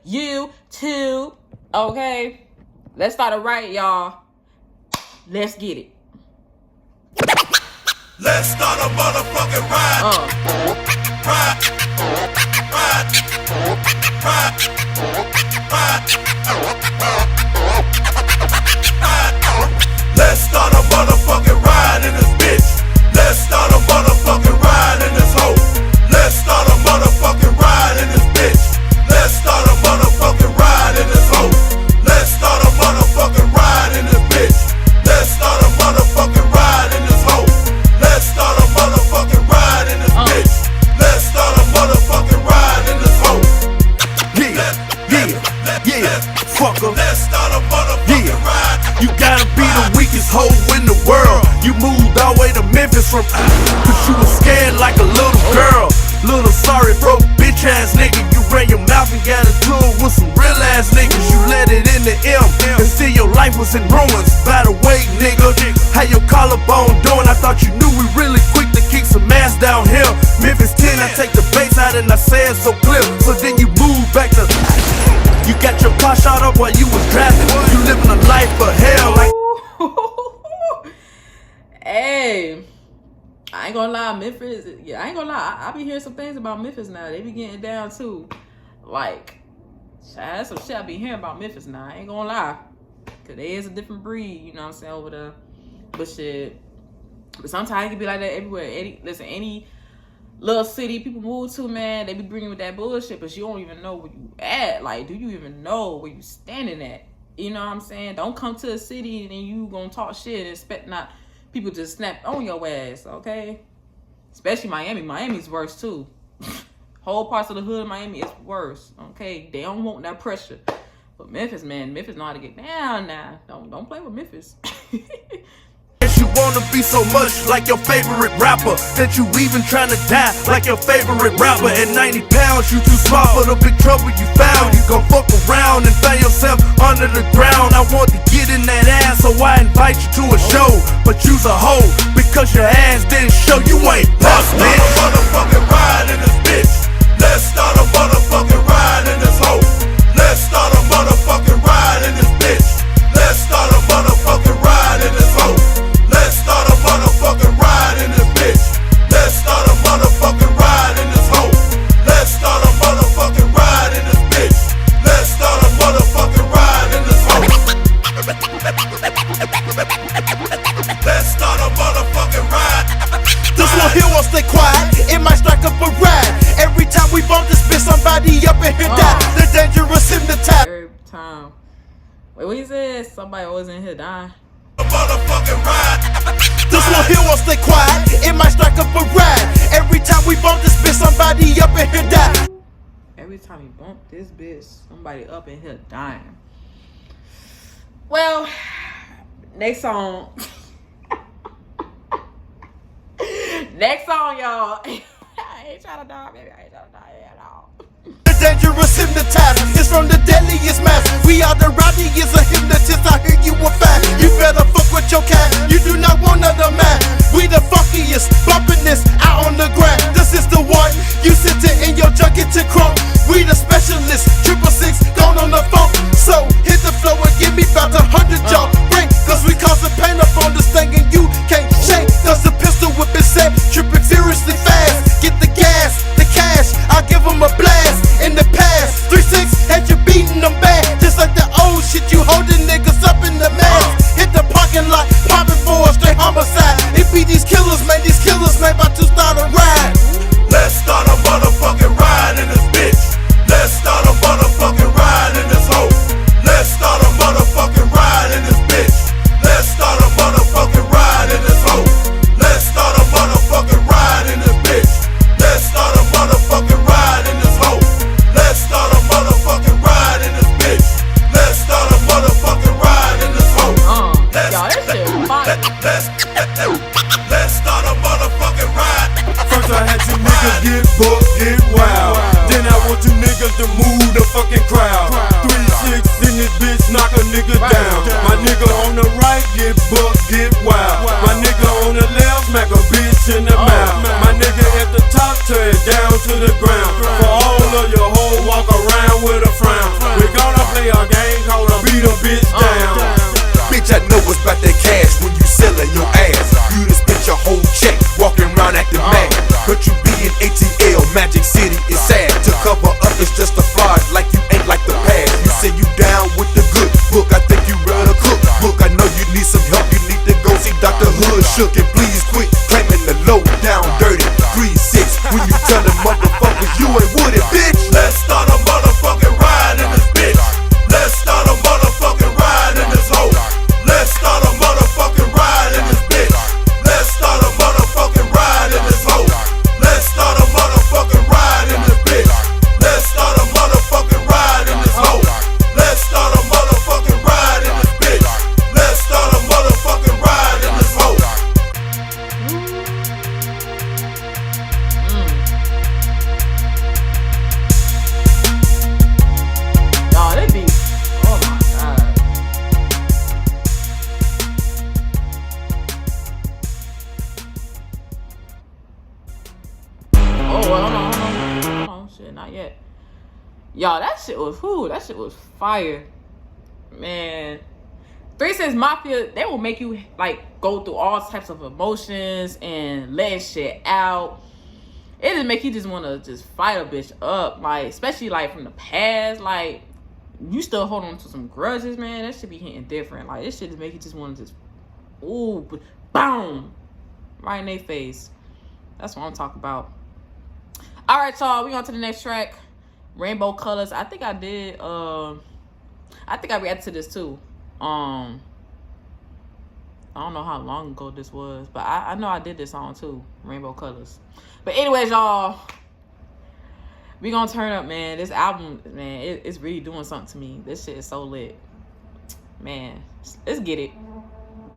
good YouTube. Okay, let's start a riot, y'all. Let's get it. Let's start a motherfucking riot. Riot. Let's start a motherfucking riot in this bitch. Let's start a motherfucking riot in this hoe. Let's start a motherfucking riot in this bitch. Let's start a motherfucking riot in this hoe. Let's start a motherfucking riot in this bitch. Let's start a motherfucking riot in this hoe. Let's start a motherfucking riot in this bitch. Let's start a motherfucking riot in this hoe. Yeah, fuck 'em. Let's start a motherfucking riot. You gotta be the weakest hoe in the world. You moved all the way to Memphis from cause you was scared like a little girl. Little sorry broke bitch ass nigga. You ran your mouth and got into it with some real ass niggas. You let it in the M and still your life was in ruins. By the way, nigga, how your collarbone doing? I thought you knew we really quick to kick some ass down here. Memphis 10, I take the bass out and I say it so clear. So then you move back to you got your car shot up while you was driving. You living a life of hell like Hey, I ain't gonna lie, Memphis. Yeah, I ain't gonna lie. I be hearing some things about Memphis now. They be getting down too. Like, that's some shit I be hearing about Memphis now. I ain't gonna lie, cause they is a different breed. You know what I'm saying, over there. But shit. But sometimes it can be like that everywhere. Any little city people move to, man, they be bringing with that bullshit, but you don't even know where you at. Like, do you even know where you standing at? You know what I'm saying? Don't come to a city and then you gonna talk shit and expect not people to snap on your ass, okay? Especially Miami. Miami's worse too. Whole parts of the hood of Miami is worse, okay? They don't want that pressure. But Memphis, man, Memphis know how to get down now. Don't play with Memphis. you wanna be so much like your favorite rapper that you even tryna die like your favorite rapper. At 90 pounds, you too small for the big trouble you found. You gon' fuck around and find yourself under the ground. I want to get in that ass, so I invite you to a show. But you's a hoe because your ass didn't show. You ain't bust, man. Let's start a motherfucking riot in this bitch. Let's start a motherfucking riot in this hoe. Let's start a motherfucking riot in this bitch. Let's start a motherfucking riot in this hoe. Let's start a motherfucking riot in this bitch. Let's start a motherfucking riot in this hoe. Let's start a motherfucking riot in this bitch. Let's start a motherfucking riot in this hoe. Let's start a motherfucking riot. This little hill won't stay quiet. It might strike up a ride. Every time we bump this bitch, somebody up in here die. The dangerous hypnotized. Every time. Wait, what he said? Somebody always in here dying. A motherfucking riot. This little hill won't stay quiet. It might strike up a ride. Every time we bump this bitch, somebody up in here die. Every time you bump this bitch, somebody up in here dying. Well, next song. Next song, y'all. I ain't trying to die, baby. I ain't trying to die at all. The dangerous hypnotized is from the deadliest mass. We are the rowdiest of hypnotists. I hear you a fact. You better fuck with your cat. You do not want another man. We the funkiest, bumping this out on the ground. This is the one you sitting in your junket to crunk. We the specialists, 666 gone on the phone. So hit the floor and give me about 100 y'all break. Cause we causing pain up on this thing and you can't shake. Cause the pistol whip is set, tripping furiously fast. Get the gas, the cash, I'll give them a blast. In the past, 3-6 had you beating them bad. Just like the old shit, you holding niggas up in the mask. Hit the parking lot, popping for a straight homicide. It be these killers, man, about to start a ride. Let's start a motherfucking riot in this bitch. Let's start a motherfucking riot in this hoe. Let's start a motherfucking riot in this bitch. Let's start a motherfucking riot in this hoe. Let's start a motherfucking riot in this bitch. Let's start a motherfucking riot in this hoe. Let's start a motherfucking riot in this bitch. Let's start a motherfucking riot in this hoe. Let's start a motherfucking riot. First I had you niggas get booked, get wild. Then I want you niggas to move the fucking crowd. 3-6 in this bitch, knock a nigga down. My nigga on the right get booked, get wild. My nigga on the left smack a bitch in the mouth. My nigga at the top tear it down to the ground. For all of your hoes walk around with a frown. Y'all, that shit was fire. Man. 3 Six Mafia, they will make you like go through all types of emotions and let shit out. It just make you just want to just fight a bitch up, like, especially like from the past. Like, you still hold on to some grudges, man. That should be hitting different. Like, this shit just make you just want to just, ooh, boom, right in their face. That's what I'm talking about. All right, y'all, we on to the next track, Rainbow Colors. I think I did. I think I reacted to this too. I don't know how long ago this was, but I know I did this song too, Rainbow Colors. But anyways, y'all, we gonna turn up, man. This album, man, it's really doing something to me. This shit is so lit, man. Let's get it.